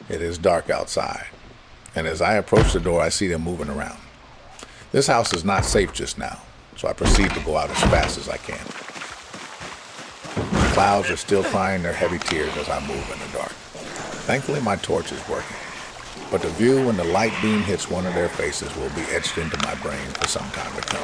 It is dark outside, and as I approach the door, I see them moving around. This house is not safe just now, so I proceed to go out as fast as I can. The clouds are still crying their heavy tears as I move in the dark. Thankfully, my torch is working, but the view when the light beam hits one of their faces will be etched into my brain for some time to come.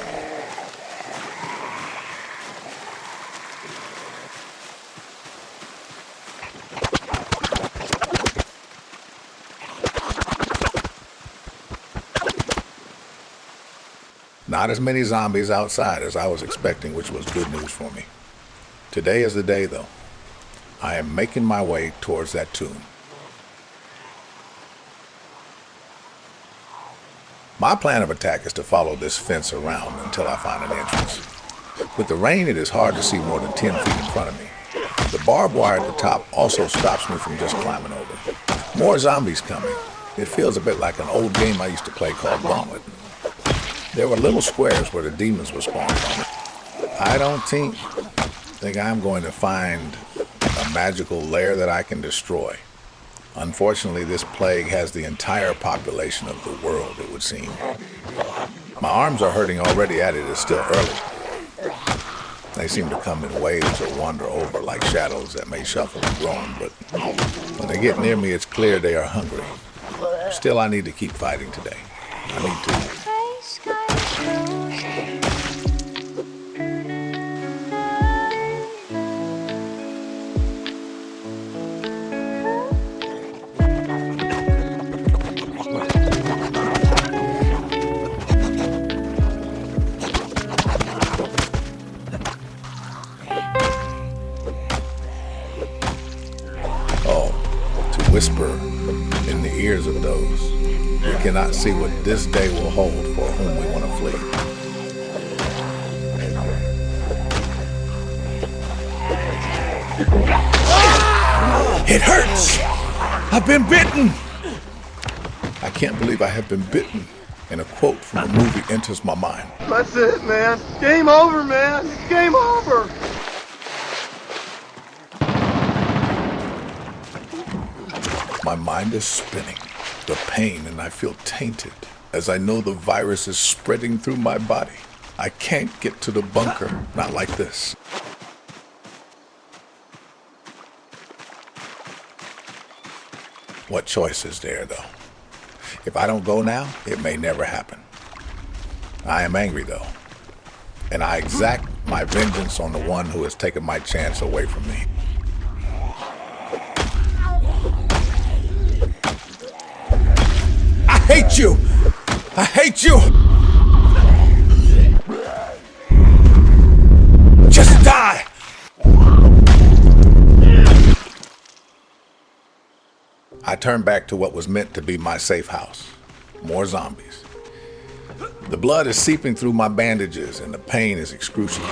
Not as many zombies outside as I was expecting, which was good news for me. Today is the day, though. I am making my way towards that tomb. My plan of attack is to follow this fence around until I find an entrance. With the rain, it is hard to see more than 10 feet in front of me. The barbed wire at the top also stops me from just climbing over. More zombies coming. It feels a bit like an old game I used to play called Zomboid. There were little squares where the demons were spawned from. I don't think I'm going to find a magical lair that I can destroy. Unfortunately, this plague has the entire population of the world, it would seem. My arms are hurting already at it. It's still early. They seem to come in waves or wander over like shadows that may shuffle and groan, but when they get near me, it's clear they are hungry. Still, I need to keep fighting today. I need to. Whisper in the ears of those who cannot see what this day will hold for whom we want to flee. It hurts! I've been bitten! I can't believe I have been bitten, and a quote from a movie enters my mind. That's it, man. Game over, man. Game over. My mind is spinning, the pain, and I feel tainted as I know the virus is spreading through my body. I can't get to the bunker, not like this. What choice is there, though? If I don't go now, it may never happen. I am angry, though, and I exact my vengeance on the one who has taken my chance away from me. I hate you! I hate you! Just die! I turn back to what was meant to be my safe house. More zombies. The blood is seeping through my bandages and the pain is excruciating.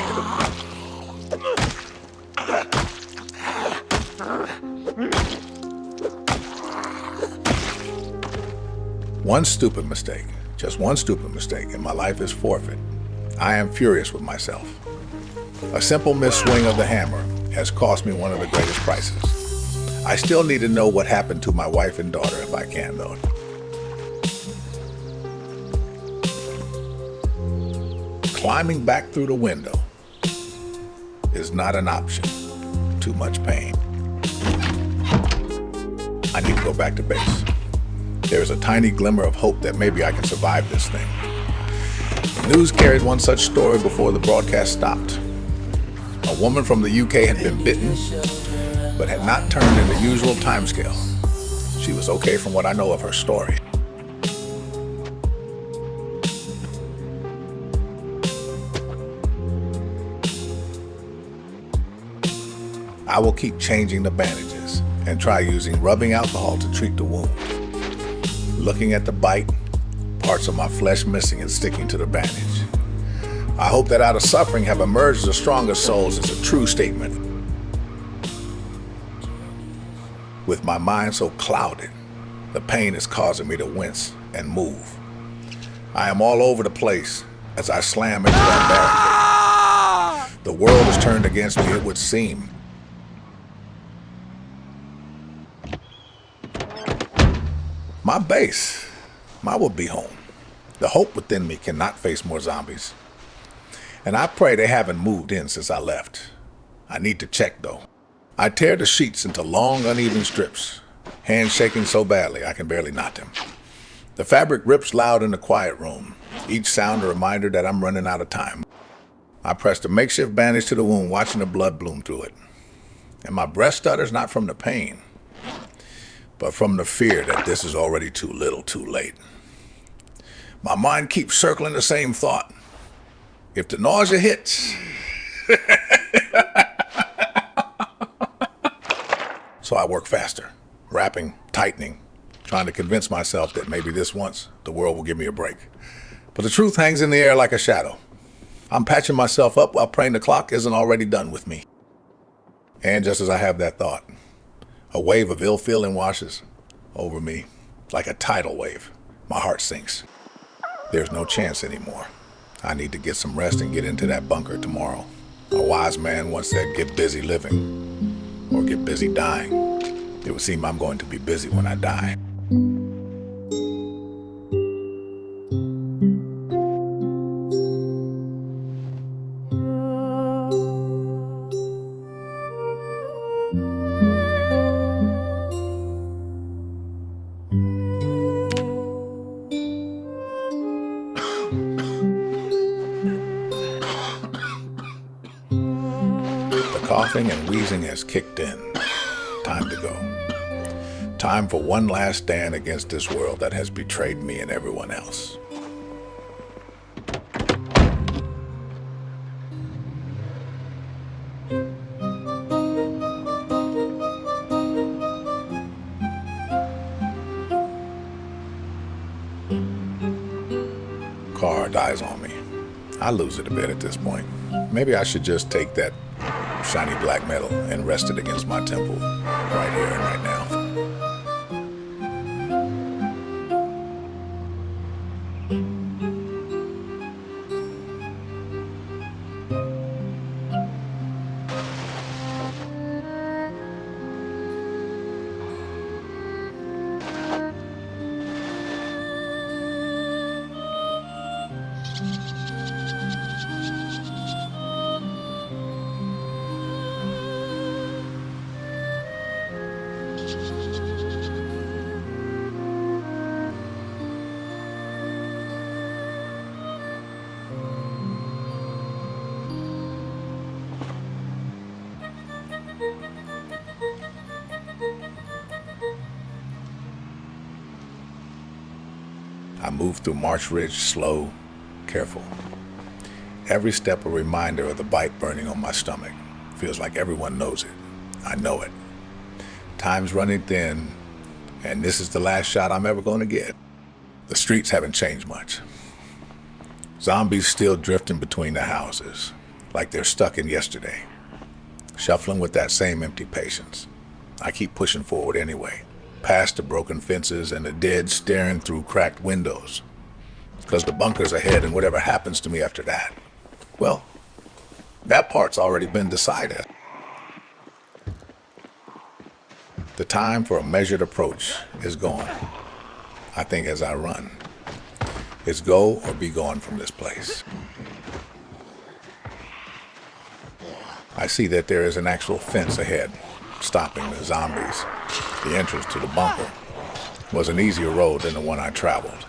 One stupid mistake, just one stupid mistake, and my life is forfeit. I am furious with myself. A simple misswing of the hammer has cost me one of the greatest prices. I still need to know what happened to my wife and daughter if I can, though. Climbing back through the window is not an option. Too much pain. I need to go back to base. There is a tiny glimmer of hope that maybe I can survive this thing. The news carried one such story before the broadcast stopped. A woman from the UK had been bitten, but had not turned in the usual timescale. She was okay from what I know of her story. I will keep changing the bandages and try using rubbing alcohol to treat the wound. Looking at the bite, parts of my flesh missing and sticking to the bandage. I hope that out of suffering have emerged the strongest souls is a true statement. With my mind so clouded, the pain is causing me to wince and move. I am all over the place as I slam into that barricade. The world is turned against me, it would seem. My base, my would-be home. The hope within me cannot face more zombies. And I pray they haven't moved in since I left. I need to check, though. I tear the sheets into long, uneven strips, hands shaking so badly I can barely knot them. The fabric rips loud in the quiet room, each sound a reminder that I'm running out of time. I press the makeshift bandage to the wound, watching the blood bloom through it. And my breath stutters not from the pain, but from the fear that this is already too little, too late. My mind keeps circling the same thought. If the nausea hits... So I work faster, wrapping, tightening, trying to convince myself that maybe this once the world will give me a break. But the truth hangs in the air like a shadow. I'm patching myself up while praying the clock isn't already done with me. And just as I have that thought, a wave of ill feeling washes over me like a tidal wave. My heart sinks. There's no chance anymore. I need to get some rest and get into that bunker tomorrow. A wise man once said, get busy living or get busy dying. It would seem I'm going to be busy when I die. The coughing and wheezing has kicked in. Time to go. Time for one last stand against this world that has betrayed me and everyone else. Car dies on me. I lose it a bit at this point. Maybe I should just take that shiny black metal and rest it against my temple right here and right now. I move through Marsh Ridge slow, careful. Every step a reminder of the bite burning on my stomach. Feels like everyone knows it. I know it. Time's running thin, and this is the last shot I'm ever going to get. The streets haven't changed much. Zombies still drifting between the houses, like they're stuck in yesterday, shuffling with that same empty patience. I keep pushing forward anyway, past the broken fences and the dead staring through cracked windows. Because the bunker's ahead, and whatever happens to me after that, well, that part's already been decided. The time for a measured approach is gone. I think as I run, it's go or be gone from this place. I see that there is an actual fence ahead, stopping the zombies. The entrance to the bunker was an easier road than the one I traveled,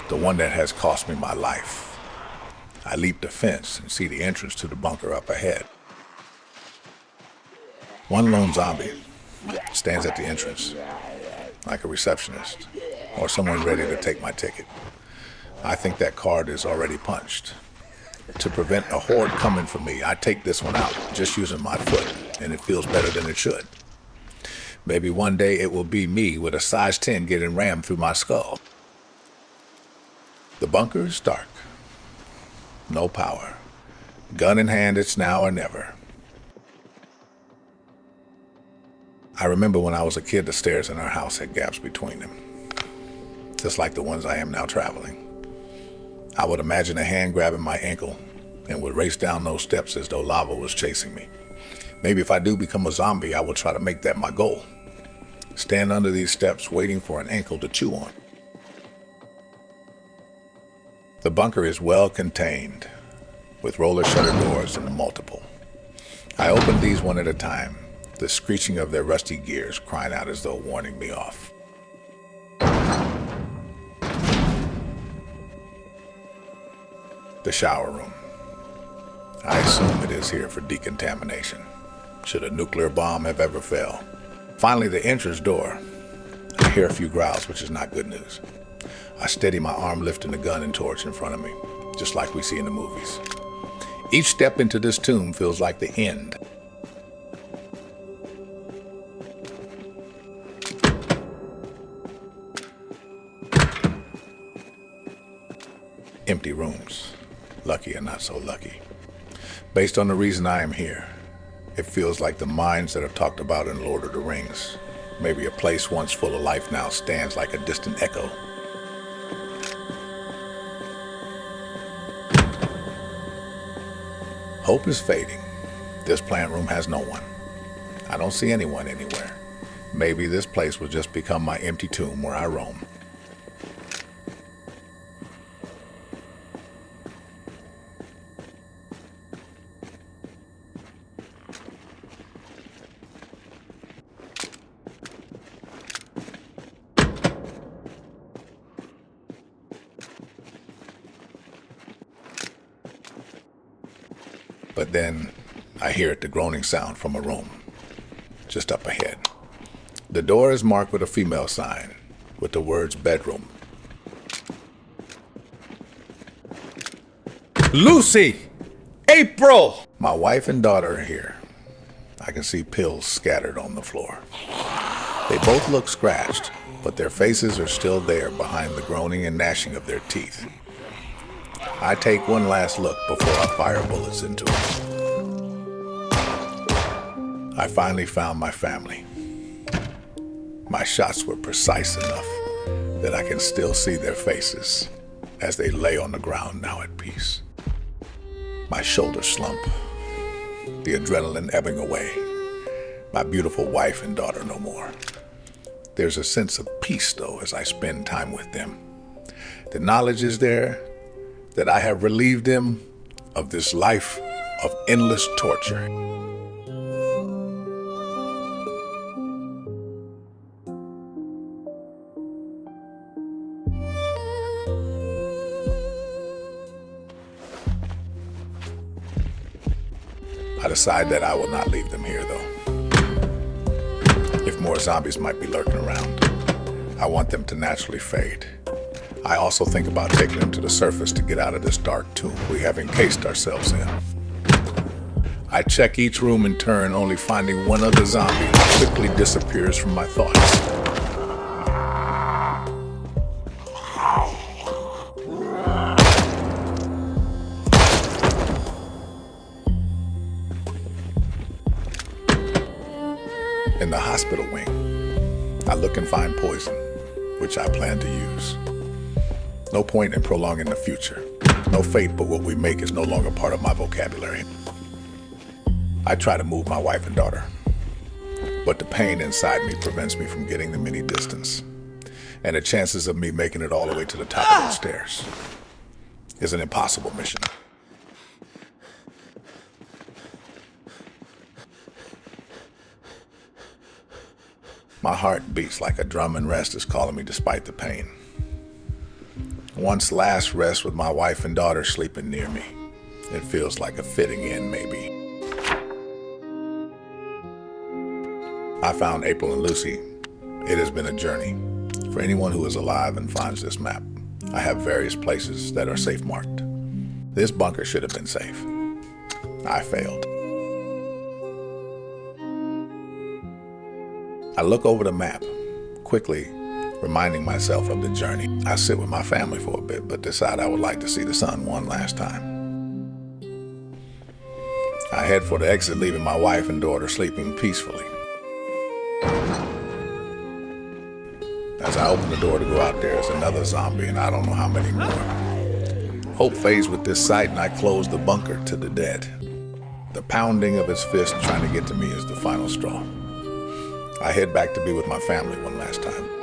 the one that has cost me my life. I leap the fence and see the entrance to the bunker up ahead. One lone zombie stands at the entrance, like a receptionist or someone ready to take my ticket. I think that card is already punched. To prevent a horde coming for me, I take this one out, just using my foot, and it feels better than it should. Maybe one day it will be me with a size 10 getting rammed through my skull. The bunker is dark. No power. Gun in hand, it's now or never. I remember when I was a kid, the stairs in our house had gaps between them, just like the ones I am now traveling. I would imagine a hand grabbing my ankle and would race down those steps as though lava was chasing me. Maybe if I do become a zombie, I will try to make that my goal. stand under these steps waiting for an ankle to chew on. The bunker is well contained, with roller shutter doors and multiple. I open these one at a time, the screeching of their rusty gears crying out as though warning me off. The shower room. I assume it is here for decontamination, should a nuclear bomb have ever fell. Finally, the entrance door. I hear a few growls, which is not good news. I steady my arm lifting the gun and torch in front of me, just like we see in the movies. Each step into this tomb feels like the end. Empty rooms, lucky and not so lucky. Based on the reason I am here, it feels like the mines that are talked about in Lord of the Rings. Maybe a place once full of life now stands like a distant echo. Hope is fading. This plant room has no one. I don't see anyone anywhere. Maybe this place will just become my empty tomb where I roam. But then I hear the groaning sound from a room just up ahead. The door is marked with a female sign with the words bedroom. Lucy! April! My wife and daughter are here. I can see pills scattered on the floor. They both look scratched, but their faces are still there behind the groaning and gnashing of their teeth. I take one last look before I fire bullets into them. I finally found my family. My shots were precise enough that I can still see their faces as they lay on the ground now at peace. My shoulders slump, the adrenaline ebbing away. My beautiful wife and daughter no more. There's a sense of peace, though, as I spend time with them. The knowledge is there that I have relieved them of this life of endless torture. I decide that I will not leave them here, though. If more zombies might be lurking around, I want them to naturally fade. I also think about taking them to the surface to get out of this dark tomb we have encased ourselves in. I check each room in turn, only finding one other zombie who quickly disappears from my thoughts. In the hospital wing, I look and find poison, which I plan to use. No point in prolonging the future. No fate, but what we make is no longer part of my vocabulary. I try to move my wife and daughter, but the pain inside me prevents me from getting them any distance. And the chances of me making it all the way to the top of the stairs is an impossible mission. My heart beats like a drum, and rest is calling me despite the pain. Once last rest with my wife and daughter sleeping near me. It feels like a fitting end, maybe. I found April and Lucy. It has been a journey. For anyone who is alive and finds this map, I have various places that are safe marked. This bunker should have been safe. I failed. I look over the map, quickly reminding myself of the journey. I sit with my family for a bit, but decide I would like to see the sun one last time. I head for the exit, leaving my wife and daughter sleeping peacefully. As I open the door to go out, there's another zombie, and I don't know how many more. Hope fades with this sight, and I close the bunker to the dead. The pounding of his fist trying to get to me is the final straw. I head back to be with my family one last time.